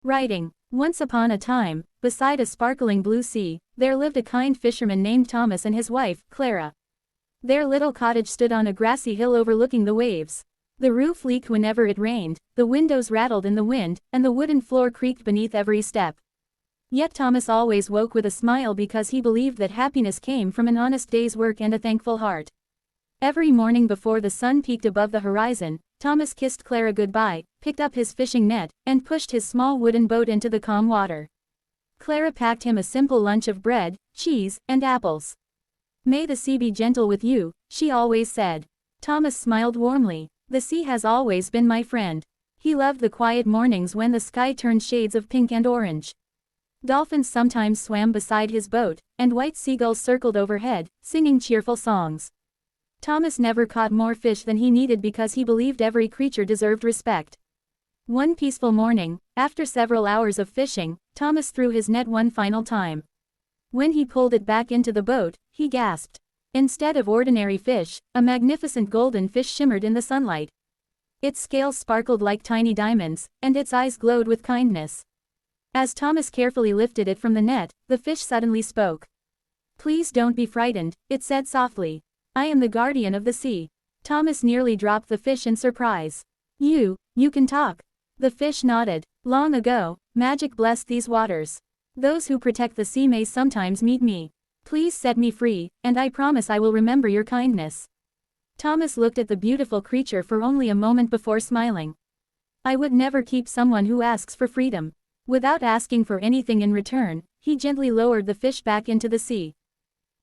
Writing. Once upon a time, beside a sparkling blue sea, there lived a kind fisherman named Thomas and his wife, Clara. Their little cottage stood on a grassy hill overlooking the waves. The roof leaked whenever it rained, the windows rattled in the wind, and the wooden floor creaked beneath every step. Yet Thomas always woke with a smile because he believed that happiness came from an honest day's work and a thankful heart. Every morning before the sun peaked above the horizon, Thomas kissed Clara goodbye, picked up his fishing net, and pushed his small wooden boat into the calm water. Clara packed him a simple lunch of bread, cheese, and apples. "May the sea be gentle with you," she always said. Thomas smiled warmly. "The sea has always been my friend." He loved the quiet mornings when the sky turned shades of pink and orange. Dolphins sometimes swam beside his boat, and white seagulls circled overhead, singing cheerful songs. Thomas never caught more fish than he needed because he believed every creature deserved respect. One peaceful morning, after several hours of fishing, Thomas threw his net one final time. When he pulled it back into the boat, he gasped. Instead of ordinary fish, a magnificent golden fish shimmered in the sunlight. Its scales sparkled like tiny diamonds, and its eyes glowed with kindness. As Thomas carefully lifted it from the net, the fish suddenly spoke. "Please don't be frightened," it said softly. "I am the guardian of the sea." Thomas nearly dropped the fish in surprise. You can talk." The fish nodded. "Long ago, magic blessed these waters. Those who protect the sea may sometimes meet me. Please set me free, and I promise I will remember your kindness." Thomas looked at the beautiful creature for only a moment before smiling. "I would never keep someone who asks for freedom." Without asking for anything in return, he gently lowered the fish back into the sea.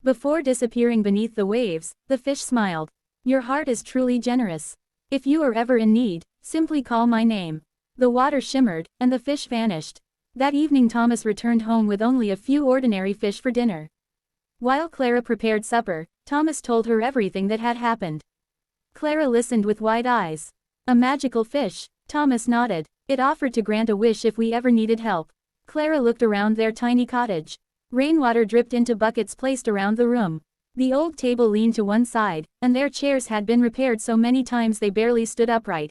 Before disappearing beneath the waves, the fish smiled. "Your heart is truly generous. If you are ever in need, simply call my name." The water shimmered, and the fish vanished. That evening Thomas returned home with only a few ordinary fish for dinner. While Clara prepared supper, Thomas told her everything that had happened. Clara listened with wide eyes. "A magical fish," Thomas nodded. "It offered to grant a wish if we ever needed help." Clara looked around their tiny cottage. Rainwater dripped into buckets placed around the room. The old table leaned to one side, and their chairs had been repaired so many times they barely stood upright.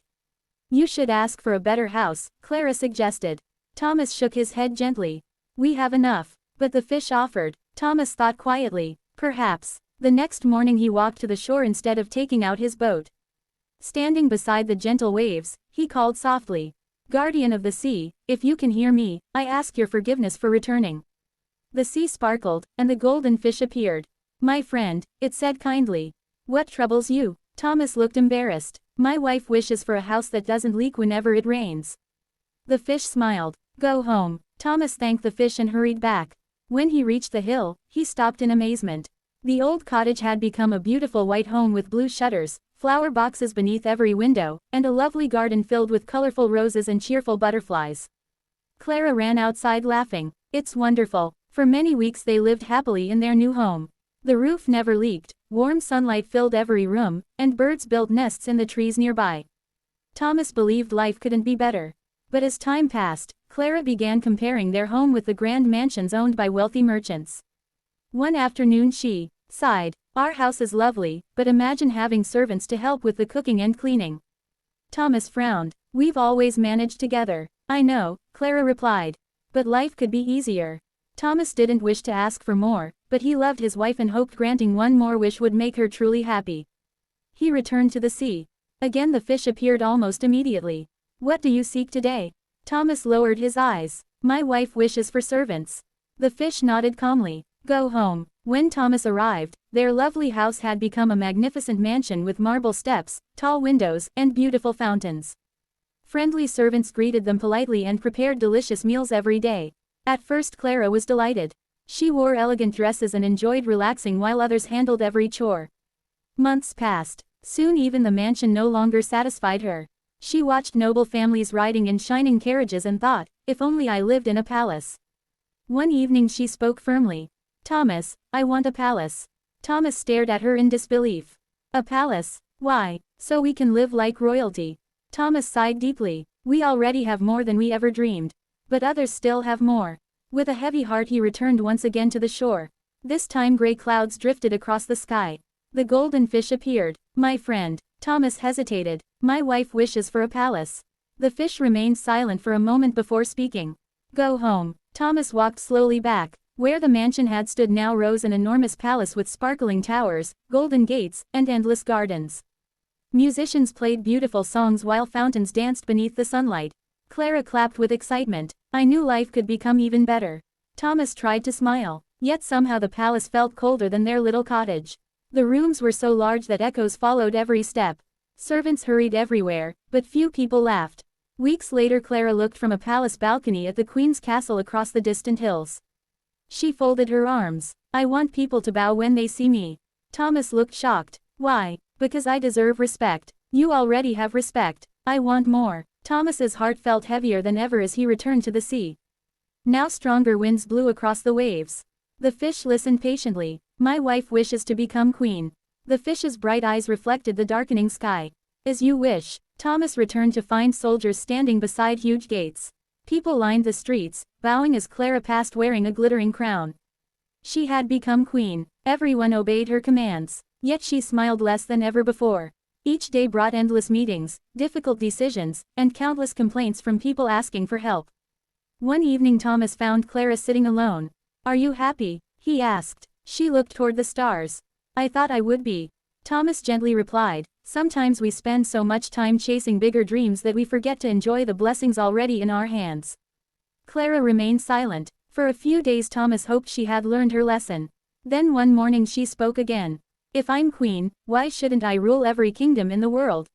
"You should ask for a better house," Clara suggested. Thomas shook his head gently. "We have enough." But the fish offered. Thomas thought quietly. Perhaps. The next morning he walked to the shore instead of taking out his boat. Standing beside the gentle waves, he called softly. "Guardian of the sea, if you can hear me, I ask your forgiveness for returning." The sea sparkled, and the golden fish appeared. "My friend," it said kindly. "What troubles you?" Thomas looked embarrassed. "My wife wishes for a house that doesn't leak whenever it rains." The fish smiled. "Go home." Thomas thanked the fish and hurried back. When he reached the hill, he stopped in amazement. The old cottage had become a beautiful white home with blue shutters, flower boxes beneath every window, and a lovely garden filled with colorful roses and cheerful butterflies. Clara ran outside laughing. "It's wonderful." For many weeks they lived happily in their new home. The roof never leaked, warm sunlight filled every room, and birds built nests in the trees nearby. Thomas believed life couldn't be better. But as time passed, Clara began comparing their home with the grand mansions owned by wealthy merchants. One afternoon she sighed. "Our house is lovely, but imagine having servants to help with the cooking and cleaning." Thomas frowned. "We've always managed together." "I know," Clara replied. "But life could be easier." Thomas didn't wish to ask for more, but he loved his wife and hoped granting one more wish would make her truly happy. He returned to the sea. Again the fish appeared almost immediately. "What do you seek today?" Thomas lowered his eyes. "My wife wishes for servants." The fish nodded calmly. "Go home." When Thomas arrived, their lovely house had become a magnificent mansion with marble steps, tall windows, and beautiful fountains. Friendly servants greeted them politely and prepared delicious meals every day. At first Clara was delighted. She wore elegant dresses and enjoyed relaxing while others handled every chore. Months passed. Soon even the mansion no longer satisfied her. She watched noble families riding in shining carriages and thought, "If only I lived in a palace." One evening she spoke firmly. "Thomas, I want a palace." Thomas stared at her in disbelief. "A palace? Why? So we can live like royalty." Thomas sighed deeply. "We already have more than we ever dreamed. But others still have more." With a heavy heart he returned once again to the shore. This time gray clouds drifted across the sky. The golden fish appeared. "My friend." Thomas hesitated. "My wife wishes for a palace." The fish remained silent for a moment before speaking. Go home. Thomas walked slowly back. Where the mansion had stood now rose an enormous palace with sparkling towers, golden gates, and endless gardens. Musicians played beautiful songs while fountains danced beneath the sunlight. Clara clapped with excitement. I knew life could become even better. Thomas tried to smile, yet somehow the palace felt colder than their little cottage. The rooms were so large that echoes followed every step. Servants hurried everywhere, but few people laughed. Weeks later Clara looked from a palace balcony at the Queen's castle across the distant hills. She folded her arms. I want people to bow when they see me. Thomas looked shocked. Why? Because I deserve respect. You already have respect. I want more. Thomas's heart felt heavier than ever as he returned to the sea. Now stronger winds blew across the waves. The fish listened patiently. My wife wishes to become queen. The fish's bright eyes reflected the darkening sky. As you wish. Thomas returned to find soldiers standing beside huge gates. People lined the streets, bowing as Clara passed wearing a glittering crown. She had become queen. Everyone obeyed her commands. Yet she smiled less than ever before. Each day brought endless meetings, difficult decisions, and countless complaints from people asking for help. One evening Thomas found Clara sitting alone. Are you happy? He asked. She looked toward the stars. I thought I would be. Thomas gently replied. Sometimes we spend so much time chasing bigger dreams that we forget to enjoy the blessings already in our hands. Clara remained silent. For a few days Thomas hoped she had learned her lesson. Then one morning she spoke again. If I'm queen, why shouldn't I rule every kingdom in the world?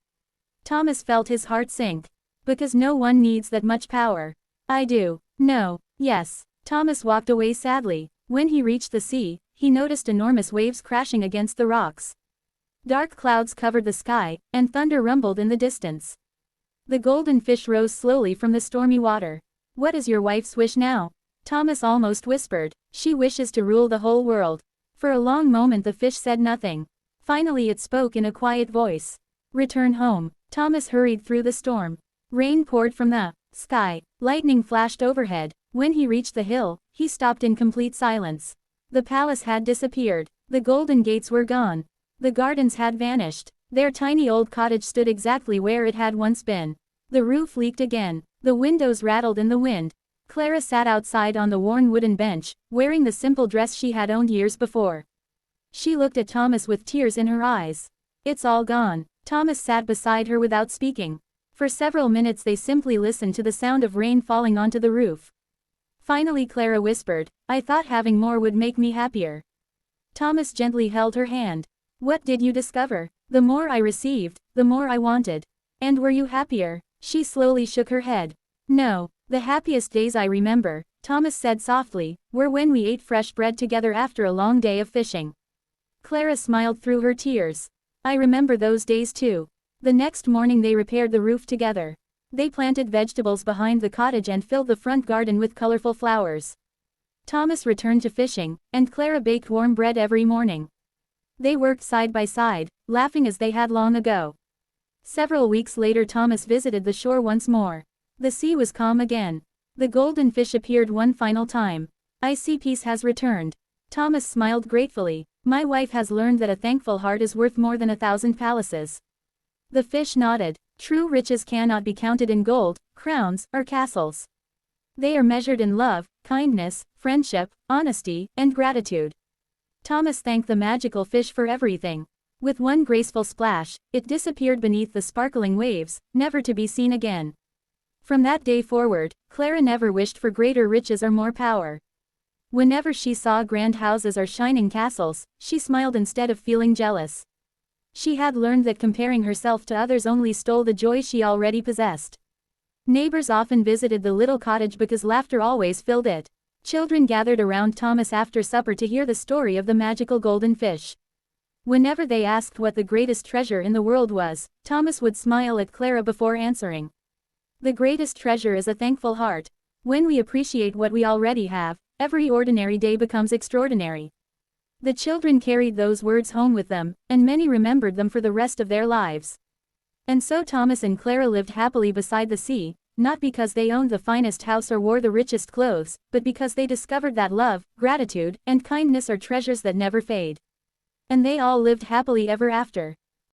Thomas felt his heart sink. Because no one needs that much power. I do. No. Yes. Thomas walked away sadly. When he reached the sea, he noticed enormous waves crashing against the rocks. Dark clouds covered the sky, and thunder rumbled in the distance. The golden fish rose slowly from the stormy water. What is your wife's wish now? Thomas almost whispered. She wishes to rule the whole world. For a long moment the fish said nothing. Finally it spoke in a quiet voice. Return home. Thomas hurried through the storm. Rain poured from the sky. Lightning flashed overhead. When he reached the hill, he stopped in complete silence. The palace had disappeared. The golden gates were gone. The gardens had vanished. Their tiny old cottage stood exactly where it had once been. The roof leaked again. The windows rattled in the wind. Clara sat outside on the worn wooden bench, wearing the simple dress she had owned years before. She looked at Thomas with tears in her eyes. It's all gone. Thomas sat beside her without speaking. For several minutes they simply listened to the sound of rain falling onto the roof. Finally Clara whispered, I thought having more would make me happier. Thomas gently held her hand. What did you discover? The more I received, the more I wanted. And were you happier? She slowly shook her head. No. The happiest days I remember, Thomas said softly, were when we ate fresh bread together after a long day of fishing. Clara smiled through her tears. I remember those days too. The next morning they repaired the roof together. They planted vegetables behind the cottage and filled the front garden with colorful flowers. Thomas returned to fishing, and Clara baked warm bread every morning. They worked side by side, laughing as they had long ago. Several weeks later Thomas visited the shore once more. The sea was calm again. The golden fish appeared one final time. I see peace has returned. Thomas smiled gratefully. My wife has learned that a thankful heart is worth more than 1,000 palaces. The fish nodded. True riches cannot be counted in gold, crowns, or castles. They are measured in love, kindness, friendship, honesty, and gratitude. Thomas thanked the magical fish for everything. With one graceful splash, it disappeared beneath the sparkling waves, never to be seen again. From that day forward, Clara never wished for greater riches or more power. Whenever she saw grand houses or shining castles, she smiled instead of feeling jealous. She had learned that comparing herself to others only stole the joy she already possessed. Neighbors often visited the little cottage because laughter always filled it. Children gathered around Thomas after supper to hear the story of the magical golden fish. Whenever they asked what the greatest treasure in the world was, Thomas would smile at Clara before answering. The greatest treasure is a thankful heart. When we appreciate what we already have, every ordinary day becomes extraordinary. The children carried those words home with them, and many remembered them for the rest of their lives. And so Thomas and Clara lived happily beside the sea, not because they owned the finest house or wore the richest clothes, but because they discovered that love, gratitude, and kindness are treasures that never fade. And they all lived happily ever after.